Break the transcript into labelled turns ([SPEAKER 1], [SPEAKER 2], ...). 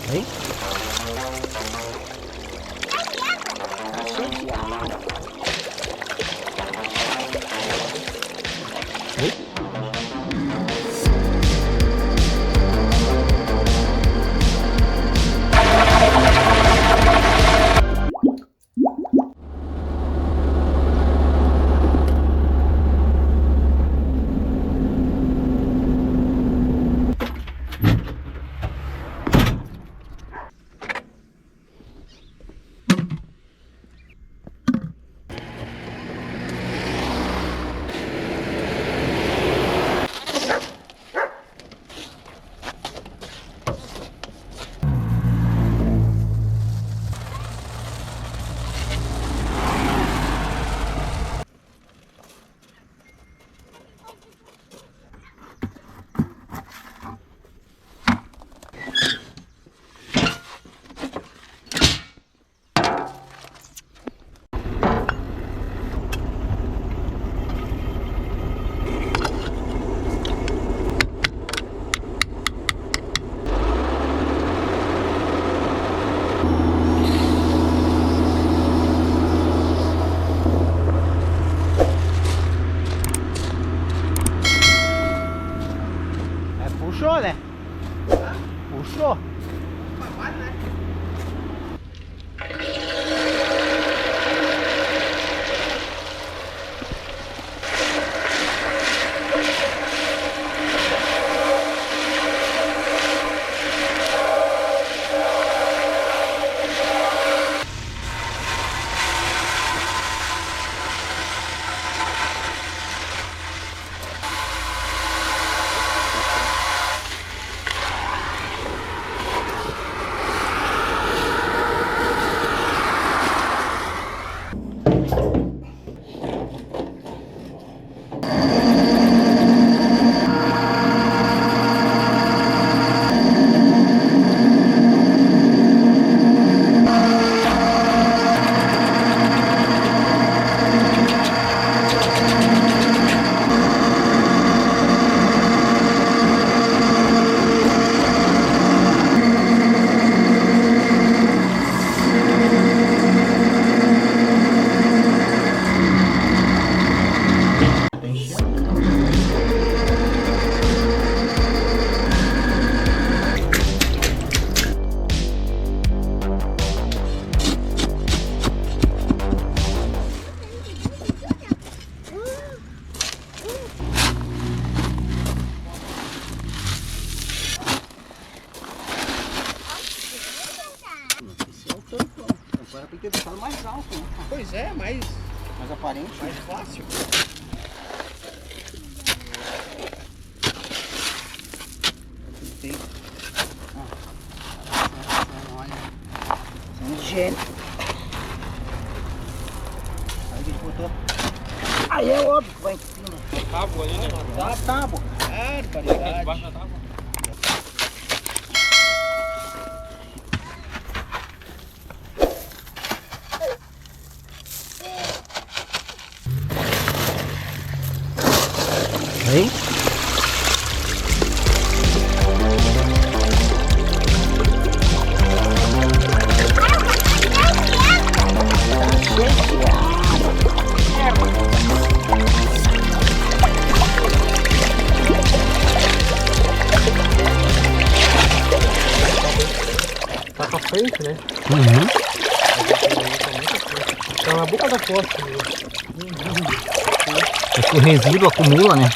[SPEAKER 1] Vem. Puxou, né? Puxou.
[SPEAKER 2] Agora tem que ter deixado mais alto, né?
[SPEAKER 1] Pois é, mais
[SPEAKER 2] aparente.
[SPEAKER 1] Mais fácil.
[SPEAKER 2] Tem. Olha. São higiênicos. Aí a gente botou. Aí é óbvio que vai em cima.
[SPEAKER 3] Tábua ali, né?
[SPEAKER 2] Tábua.
[SPEAKER 1] Barbaridade.
[SPEAKER 3] Debaixo da tábua.
[SPEAKER 1] Vem.
[SPEAKER 3] Tá pra frente, né?
[SPEAKER 1] Uhum.
[SPEAKER 3] Tá na boca da fossa.
[SPEAKER 1] É que o resíduo acumula, né?